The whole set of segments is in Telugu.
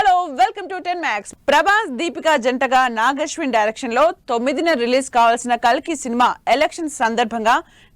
Hello welcome to 10 max. Prabhas Deepika జంటగా నాగశ్విన్ డైరెక్షన్ లో 9న రిలీజ్ కావాల్సిన కల్కి సినిమా ఎలక్షన్ సందర్భంగా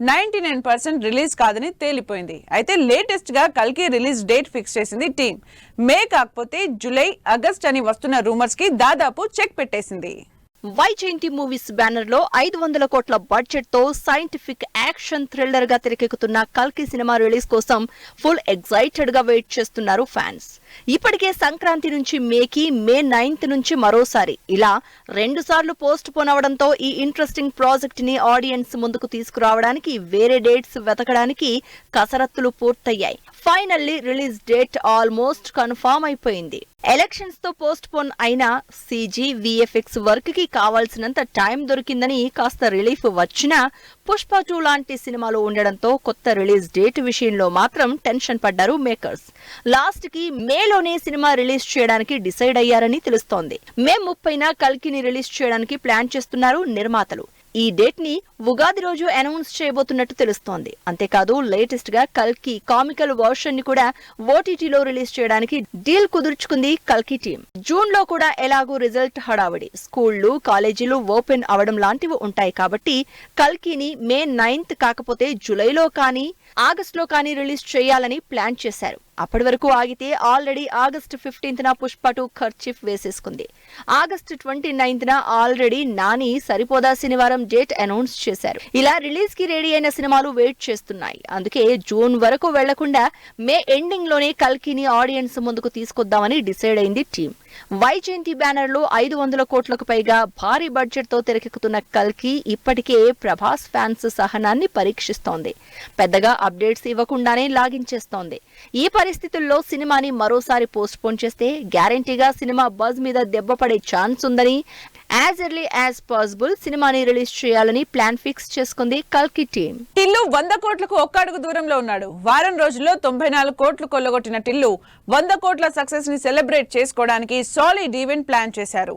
99% రిలీజ్ కాదని తేలిపోయింది. అయితే లేటెస్ట్ గా కల్కి రిలీజ్ డేట్ ఫిక్స్ చేసింది టీమ్. మే కాకపోతే జూలై, ఆగస్ట్ అని వస్తున్న రూమర్స్ కి దాదాపు చెక్ పెట్టేసింది. వైజయంతి మూవీస్ బ్యానర్ లో 500 కోట్ల బడ్జెట్ తో సైంటిఫిక్ యాక్షన్ థ్రిల్లర్ గా తెరకెక్కుతున్న కల్కి సినిమా రిలీజ్ కోసం ఫుల్ ఎక్సైటెడ్ గా వెయిట్ చేస్తున్నారు ఫ్యాన్స్. ఇప్పటికే సంక్రాంతి నుంచి మేకి, మే 9th నుంచి మరోసారి ఇలా 2 సార్లు పోస్ట్ పోన్ అవడంతో ఈ ఇంట్రెస్టింగ్ ప్రాజెక్ట్ ని ఆడియన్స్ ముందుకు తీసుకురావడానికి వేరే డేట్స్ వెతకడానికి కసరత్తులు పూర్తయ్యాయి. Finally release date almost confirm అయిపోయింది. ఎలక్షన్స్ తో పోస్ట్ పోన్ అయిన CG, VFX వర్క్ కి కావాల్సినంత టైం దొరికిందని కాస్త రిలీఫ్ వచ్చినా పుష్ప 2 లాంటి సినిమాలు ఉండడంతో కొత్త రిలీజ్ డేట్ విషయంలో మాత్రం టెన్షన్ పడ్డారు మేకర్స్. లాస్ట్ కి మేలోనే సినిమా రిలీజ్ చేయడానికి డిసైడ్ అయ్యారని తెలుస్తోంది. మే 30న కల్కిని రిలీజ్ చేయడానికి ప్లాన్ చేస్తున్నారు నిర్మాతలు. ఈ డేట్ ని ఉగాది రోజు అనౌన్స్ చేయబోతున్నట్టు తెలుస్తోంది. అంతేకాదు లేటెస్ట్ గా కల్కి కామికల్ వర్షన్ ని కూడా OTTలో రిలీజ్ చేయడానికి డీల్ కుదుర్చుకుంది కల్కి టీం. జూన్ లో కూడా ఎలాగూ రిజల్ట్ హడావిడి, స్కూళ్లు, కాలేజీలు ఓపెన్ అవడం లాంటివి ఉంటాయి కాబట్టి కల్కిని మే 9th కాకపోతే జూలైలో కానీ ఆగస్ట్ లో కానీ రిలీజ్ చేయాలని ప్లాన్ చేశారు. అప్పటి వరకు ఆగితే ఆల్రెడీ ఆగస్ట్ 15న పుష్ప 2 ఖర్చీఫ్ వేసేసుకుంది. ఆగస్ట్ 29న already Nani Saripodhaa Sanivaaram date announce చేశారు. ఇలా రిలీజ్ కి రెడీ అయిన సినిమాలు వెయిట్ చేస్తున్నాయి. అందుకే జూన్ వరకు వెళ్లకుండా మే ఎండింగ్ లోనే కల్కిని ఆడియన్స్ ముందుకు తీసుకొద్దామని డిసైడ్ అయింది టీం. వైజయంతి బ్యానర్ లో 500 కోట్లకు పైగా భారీ బడ్జెట్ తో తెరకెక్కుతున్న కల్కి ఇప్పటికే ప్రభాస్ ఫ్యాన్స్ సహనాన్ని పరీక్షిస్తోంది. పెద్దగా అప్డేట్స్ ఇవ్వకుండానే లాగించేస్తోంది. ఈ పరిస్థితుల్లో సినిమాని మరోసారి పోస్ట్ పోన్ చేస్తే గ్యారంటీగా సినిమా బజ్ మీద దెబ్బ పడే ఛాన్స్ ఉందని యాజ్ ఎర్లీ యాజ్ పాసిబుల్ సినిమాని రిలీజ్ చేయాలని ప్లాన్ ఫిక్స్ చేసుకుంది కల్కి టీం. టిల్లు 100 కోట్లకు ఒక్క అడుగు దూరంలో ఉన్నాడు. వారం రోజుల్లో 94 కోట్లు కొల్లగొట్టిన టిల్లు 100 కోట్ల సక్సెస్ ని సెలబ్రేట్ చేసుకోవడానికి సాలిడ్ ఈవెంట్ ప్లాన్ చేశారు.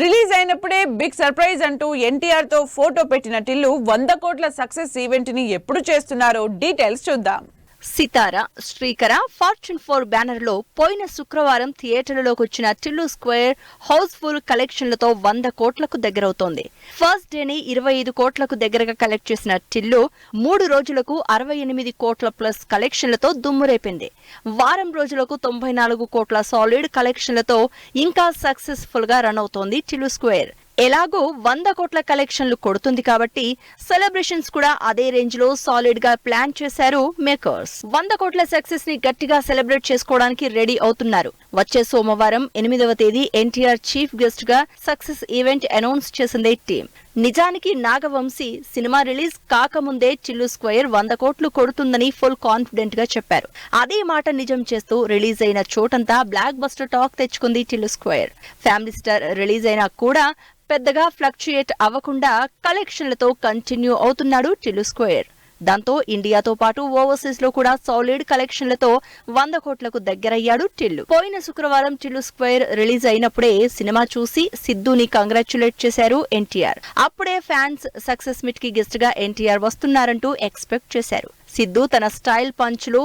రిలీజ్ అయినప్పుడే బిగ్ సర్ప్రైజ్ అంటూ NTR తో ఫోటో పెట్టిన టిల్లు 100 కోట్ల సక్సెస్ ఈవెంట్ ని ఎప్పుడు చేస్తున్నారో డీటెయిల్స్ చూద్దాం. సితార, శ్రీకర, ఫార్చ్యూన్ 4 బ్యానర్ లో పోయిన శుక్రవారం థియేటర్లలోకి వచ్చిన టిల్లు స్క్వేర్ హౌస్ఫుల్ కలెక్షన్లతో 100 కోట్లకు దగ్గరవుతోంది. ఫస్ట్ డేని 25 కోట్లకు దగ్గరగా కలెక్ట్ చేసిన టిల్లు 3 రోజులకు 68 కోట్ల ప్లస్ కలెక్షన్లతో దుమ్మురేపింది. వారం రోజులకు 94 కోట్ల సాలిడ్ కలెక్షన్లతో ఇంకా సక్సెస్ఫుల్ గా రన్ అవుతోంది టిల్లు స్క్వేర్. ఎలాగో 100 కోట్ల కలెక్షన్లు కొడుతుంది కాబట్టి సెలబ్రేషన్స్ కూడా అదే రేంజ్ లో సాలిడ్ గా ప్లాన్ చేశారు మేకర్స్. 100 కోట్ల సక్సెస్ ని గట్టిగా సెలబ్రేట్ చేసుకోవడానికి రెడీ అవుతున్నారు. వచ్చే సోమవారం 8వ తేదీ NTR చీఫ్ గెస్ట్ గా సక్సెస్ ఈవెంట్ అనౌన్స్ చేసింది టీం. నిజానికి నాగవంశీ సినిమా రిలీజ్ కాకముందే టిల్లు స్క్వేర్ 100 కోట్లు కొడుతుందని ఫుల్ కాన్ఫిడెంట్ గా చెప్పారు. అదే మాట నిజం చేస్తూ రిలీజ్ అయిన చోటంతా బ్లాక్ బస్టర్ టాక్ తెచ్చుకుంది Tillu square. Family star release అయినా కూడా పెద్దగా ఫ్లక్చుయేట్ అవ్వకుండా కలెక్షన్లతో కంటిన్యూ అవుతున్నాడు టిల్లు స్క్వేర్. దాంతో ఇండియాతో పాటు ఓవర్సీస్ లో కూడా సాలిడ్ కలెక్షన్లతో 100 కోట్లకు దగ్గరయ్యాడు టిల్లు. పోయిన శుక్రవారం టిల్లు స్క్వేర్ రిలీజ్ అయినప్పుడే సినిమా చూసి సిద్ధుని కంగ్రాచ్యులేట్ చేశారు NTR. అప్పుడే ఫ్యాన్స్ సక్సెస్ మీట్ కి గెస్ట్ గా NTR వస్తున్నారంటూ ఎక్స్పెక్ట్ చేశారు. సిద్ధు తన స్టైల్ పంచ్లు,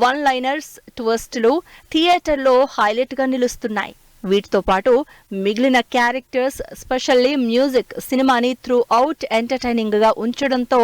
వన్ లైనర్స్, ట్విస్టులు థియేటర్లో హైలైట్ గా నిలుస్తున్నాయి. వీటితో పాటు మిగిలిన క్యారెక్టర్స్, స్పెషల్లీ మ్యూజిక్ సినిమాని త్రూ అవుట్ ఎంటర్టైనింగ్ గా ఉంచడంతో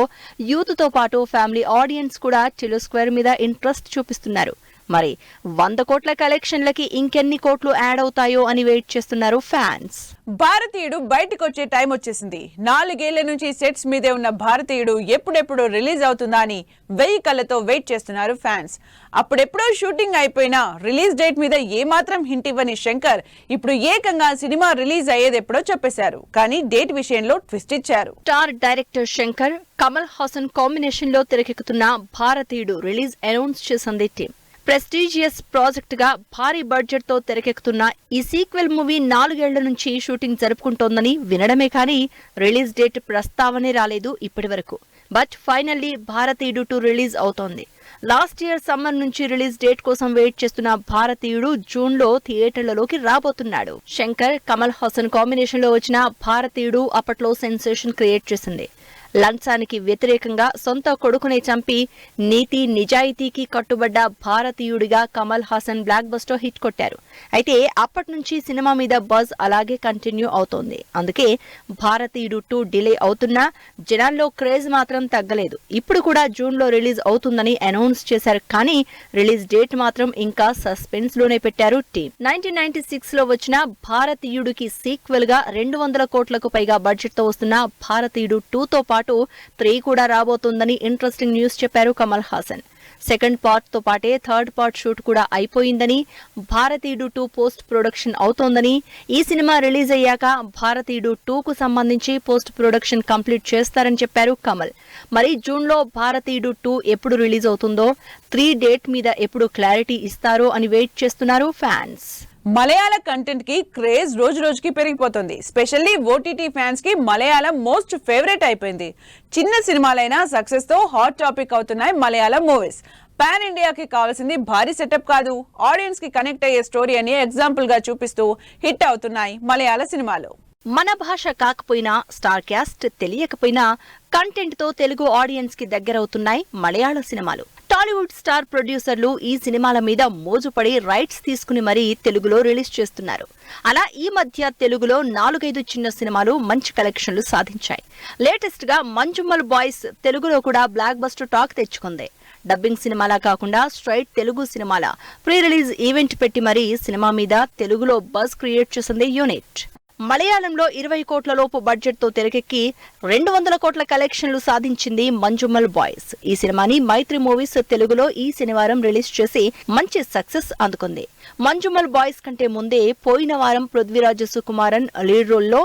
యూత్ తో పాటు ఫ్యామిలీ ఆడియన్స్ కూడా టిల్లు స్క్వేర్ మీద ఇంట్రెస్ట్ చూపిస్తున్నారు. మరి 100 కోట్ల కలెక్షన్లకి ఇంకెన్ని కోట్లు యాడ్ అవుతాయో అని వెయిట్ చేస్తున్నారు ఫ్యాన్స్. భారతీయుడు బయటకు వచ్చే టైం వచ్చేసింది. 4 ఏళ్ల నుంచి సెట్స్ మీదే ఉన్న భారతీయుడు ఎప్పుడెప్పుడు రిలీజ్ అవుతుందా అని 1000 కళ్ళతో వెయిట్ చేస్తున్నారు ఫ్యాన్స్. అప్పుడెప్పుడో షూటింగ్ అయిపోయినా రిలీజ్ డేట్ మీద ఏమాత్రం హింట్ ఇవ్వని శంకర్ ఇప్పుడు ఏకంగా సినిమా రిలీజ్ అయ్యేది ఎప్పుడో చెప్పేశారు. కానీ డేట్ విషయంలో ట్విస్ట్ ఇచ్చారు. Star director Shankar, Kamal Haasan combination లో తెరకెక్కుతున్న భారతీయుడు రిలీజ్ అనౌన్స్ చేసింది టీం. ప్రెస్టీజియస్ ప్రాజెక్ట్ గా భారీ బడ్జెట్ తో తెరకెక్కుతున్న ఈ సీక్వెల్ మూవీ 4 ఏళ్ల నుంచి షూటింగ్ జరుపుకుంటోందని వినడమే కానీ రిలీజ్ డేట్ ప్రస్తావనే రాలేదు ఇప్పటి వరకు. బట్ ఫైనల్లీ భారతీయుడు 2 రిలీజ్ అవుతోంది. లాస్ట్ ఇయర్ సమ్మర్ నుంచి రిలీజ్ డేట్ కోసం వెయిట్ చేస్తున్న భారతీయుడు జూన్ లో థియేటర్లలోకి రాబోతున్నాడు. శంకర్, కమల్ హాసన్ కాంబినేషన్ లో వచ్చిన భారతీయుడు అప్పట్లో సెన్సేషన్ క్రియేట్ చేసింది. లంచానికి వ్యతిరేకంగా సొంత కొడుకునే చంపి నీతి నిజాయితీకి కట్టుబడ్డ భారతీయుడిగా Kamal Haasan blockbuster hit కొట్టారు. అయితే అప్పటి నుంచి సినిమా మీద బజ్ అలాగే కంటిన్యూ అవుతోంది. అందుకే భారతీయుడు 2 డిలే అవుతున్నా జనాల్లో క్రేజ్ మాత్రం తగ్గలేదు. ఇప్పుడు కూడా జూన్ లో రిలీజ్ అవుతుందని అనౌన్స్ చేశారు. కానీ రిలీజ్ డేట్ మాత్రం ఇంకా సస్పెన్స్ లోనే పెట్టారు టీం. 1996 లో వచ్చిన భారతీయుడికి సీక్వెల్ గా 200 కోట్లకు పైగా బడ్జెట్ తో వస్తున్న భారతీయుడు 2 తో పాటు 3 కూడా రాబోతోందని ఇంట్రెస్టింగ్ న్యూస్ చెప్పారు కమల్ హాసన్. సెకండ్ పార్ట్ తో పాటే థర్డ్ పార్ట్ షూట్ కూడా అయిపోయిందని, భారతీయుడు 2 పోస్ట్ ప్రొడక్షన్ అవుతోందని, ఈ సినిమా రిలీజ్ అయ్యాక భారతీయుడు 2 కు సంబంధించి పోస్ట్ ప్రొడక్షన్ కంప్లీట్ చేస్తారని చెప్పారు కమల్. మరి జూన్ లో భారతీయుడు 2 ఎప్పుడు రిలీజ్ అవుతుందో, 3 డేట్ మీద ఎప్పుడు క్లారిటీ ఇస్తారో అని వెయిట్ చేస్తున్నారు ఫ్యాన్స్. మలయాళ కంటెంట్ కి క్రేజ్ రోజు రోజుకి పెరిగిపోతుంది. స్పెషల్లీ ఓటీటీ ఫ్యాన్స్ కి మలయాళం మోస్ట్ ఫేవరెట్ అయిపోయింది. చిన్న సినిమాలైనా సక్సెస్ తో హాట్ టాపిక్ అవుతున్నాయి మలయాళం మూవీస్. పాన్ ఇండియాకి కావాల్సింది భారీ సెటప్ కాదు, ఆడియన్స్ కి కనెక్ట్ అయ్యే స్టోరీ అని ఎగ్జాంపుల్ గా చూపిస్తూ హిట్ అవుతున్నాయి మలయాళ సినిమాలు. మన భాష కాకపోయినా, స్టార్ క్యాస్ట్ తెలియకపోయినా కంటెంట్ తో తెలుగు ఆడియన్స్ కి దగ్గరవుతున్నాయి మలయాళ సినిమాలు. టాలీవుడ్ స్టార్ ప్రొడ్యూసర్లు ఈ సినిమాల మీద మోజుపడి రైట్స్ తీసుకుని మరీ తెలుగులో రిలీజ్ చేస్తున్నారు. అలా ఈ మధ్య తెలుగులో 4-5 చిన్న సినిమాలు మంచి కలెక్షన్లు సాధించాయి. లేటెస్ట్ గా మంజుమ్మల్ బాయ్స్ తెలుగులో కూడా బ్లాక్ బస్టర్ టాక్ తెచ్చుకుంది. డబ్బింగ్ సినిమాలా కాకుండా స్ట్రైట్ తెలుగు సినిమాల ప్రీ రిలీజ్ ఈవెంట్ పెట్టి మరీ సినిమా మీద తెలుగులో బజ్ క్రియేట్ చేసింది యూనిట్. మలయాళంలో 20 కోట్ల లోపు బడ్జెట్ తో తెరకెక్కి 200 కోట్ల కలెక్షన్లు సాధించింది మంజుమ్మల్ బాయ్స్. ఈ సినిమాని మైత్రి మూవీస్ తెలుగులో ఈ శనివారం రిలీజ్ చేసి మంచి సక్సెస్ అందుకుంది. మంజుమ్మల్ బాయ్స్ కంటే ముందే పోయిన వారం పృథ్వీరాజ్ సుకుమారన్ లీడ్ రోల్ లో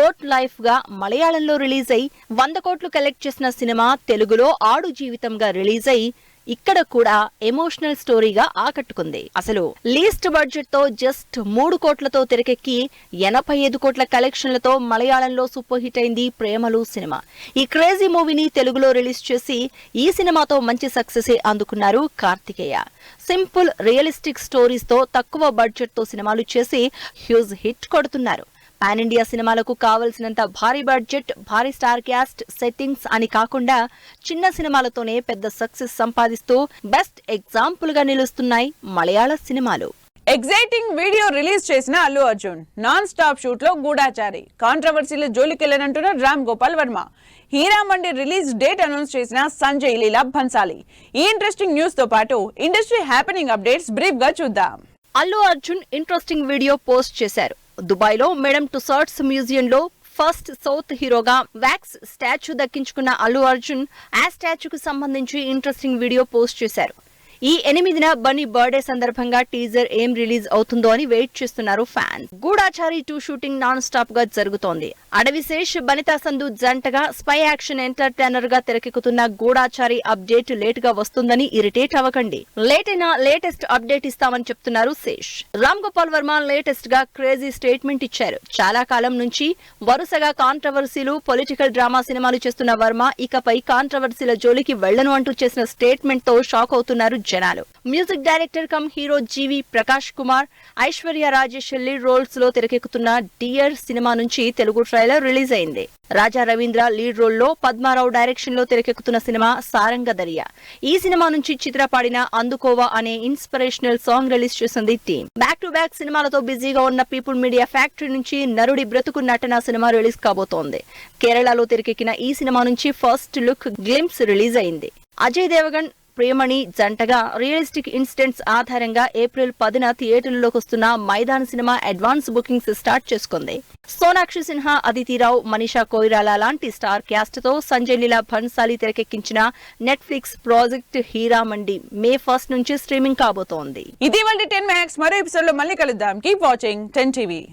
గోట్ లైఫ్ గా మలయాళంలో రిలీజ్ అయి 100 కోట్లు కలెక్ట్ చేసిన సినిమా తెలుగులో ఆడు జీవితంగా రిలీజ్ అయి ఇక్కడ కూడా ఎమోషనల్ స్టోరీగా ఆకట్టుకుంది. అసలు లీస్ట్ బడ్జెట్ తో జస్ట్ 3 కోట్లతో తెరకెక్కి 85 కోట్ల కలెక్షన్లతో మలయాళంలో సూపర్ హిట్ అయింది ప్రేమలు సినిమా. ఈ క్రేజీ మూవీని తెలుగులో రిలీజ్ చేసి ఈ సినిమాతో మంచి సక్సెస్ అందుకున్నారు కార్తికేయ. సింపుల్ రియలిస్టిక్ స్టోరీస్ తో తక్కువ బడ్జెట్ తో సినిమాలు చేసి హ్యూజ్ హిట్ కొడుతున్నారు. పాన్ ఇండియా సినిమాలకు కావలసినంత భారీ బడ్జెట్, భారీ స్టార్ క్యాస్ట్, సెట్టింగ్స్ అని కాకుండా చిన్న సినిమాలతోనే పెద్ద సక్సెస్ సంపాదిస్తూ బెస్ట్ ఎగ్జాంపుల్ గా నిలుస్తున్నాయి మలయాళ సినిమాలు. ఎగ్జైటింగ్ వీడియో రిలీజ్ చేసిన Allu Arjun non stop shoot లో గూఢాచారి, కాంట్రవర్సీలో జోలికెళ్లనంటున్న Ram Gopal Varma, Heeramandi release date announce చేసిన సంజయ్ లీలా భన్సాలి. ఈ ఇంట్రెస్టింగ్ న్యూస్ తో పాటు ఇండస్ట్రీ హ్యాపెనింగ్ అప్డేట్స్ బ్రీఫ్ గా చూద్దాం. Allu Arjun interesting video post చేశారు. దుబాయ్ లో మేడమ్ టుసార్ట్స్ మ్యూజియం లో ఫస్ట్ సౌత్ హీరోగా వ్యాక్స్ స్టాచ్యూ దక్కించుకున్న అల్లు అర్జున్ ఆ స్టాచ్యూకు సంబంధించి ఇంట్రెస్టింగ్ వీడియో పోస్ట్ చేశారు. ఈ 8న బన్నీ బర్త్డే సందర్భంగా టీజర్ ఏం రిలీజ్ అవుతుందో అని వెయిట్ చేస్తున్నారు ఫ్యాన్స్. గూఢాచారి 2 షూటింగ్ నాన్ స్టాప్ గా జరుగుతోంది. అడవిశేష్, బనితా సంధు జంటగా స్పై యాక్షన్ ఎంటర్టైనర్ గా తెరకెక్కుతున్న గూఢాచారి అప్డేట్ లేట్ గా వస్తుందని ఇరిటేట్ అవ్వకండి. లేట్ అయినా లేటెస్ట్ అప్డేట్ ఇస్తామని చెప్తున్నారు శేష్. రామ్ గోపాల్ వర్మ లేటెస్ట్ గా క్రేజీ స్టేట్మెంట్ ఇచ్చారు. చాలా కాలం నుంచి వరుసగా కాంట్రవర్సీలు, పొలిటికల్ డ్రామా సినిమాలు చేస్తున్న వర్మ ఇకపై కాంట్రవర్సీల జోలికి వెళ్లను అంటూ చేసిన స్టేట్మెంట్ తో షాక్ అవుతున్నారు జనాలు. మ్యూజిక్ డైరెక్టర్ కమ్ హీరో జీవి ప్రకాష్ కుమార్, ఐశ్వర్య రాజేష్ లీడ్ రోల్స్ లో తెరకెక్కుతున్న డియర్ సినిమా నుంచి తెలుగు ట్రైలర్ రిలీజ్ అయింది. రాజా రవీంద్ర లీడ్ రోల్ లో పద్మారావు డైరెక్షన్ లో తెరకెక్కుతున్న సినిమా సారంగ దరియా. ఈ సినిమా నుంచి చిత్ర పాడిన అందుకోవా అనే ఇన్స్పిరేషనల్ సాంగ్ రిలీజ్ చేసింది టీం. బ్యాక్ టు బ్యాక్ సినిమాలతో బిజీగా ఉన్న పీపుల్ మీడియా ఫ్యాక్టరీ నుంచి నరుడి బ్రతుకు నటన సినిమా రిలీజ్ కాబోతోంది. కేరళలో తెరకెక్కిన ఈ సినిమా నుంచి ఫస్ట్ లుక్ గ్లింప్స్ రిలీజ్ అయింది. అజయ్ దేవగన్, ప్రియమణి జంటగా రియలిస్టిక్ ఇన్సిడెంట్స్ ఆధారంగా ఏప్రిల్ 10న థియేటర్లలోకి వస్తున్న Maidan cinema advance bookings start చేసుకుంది. సోనాక్షి సిన్హా, అదితిరావు, మనీషా కొయిరాలా లాంటి స్టార్ క్యాస్ట్ తో సంజయ్ లీలా భన్సాలి తెరకెక్కించిన నెట్ఫ్లిక్స్ ప్రాజెక్ట్ హీరామండి మే 1 నుంచి స్ట్రీమింగ్ కాబోతోంది. ఇది వాళ్ళ 10 మ్యాక్స్. మరో ఎపిసోడ్ లో మళ్ళీ కలుద్దాం. Keep watching 10 TV.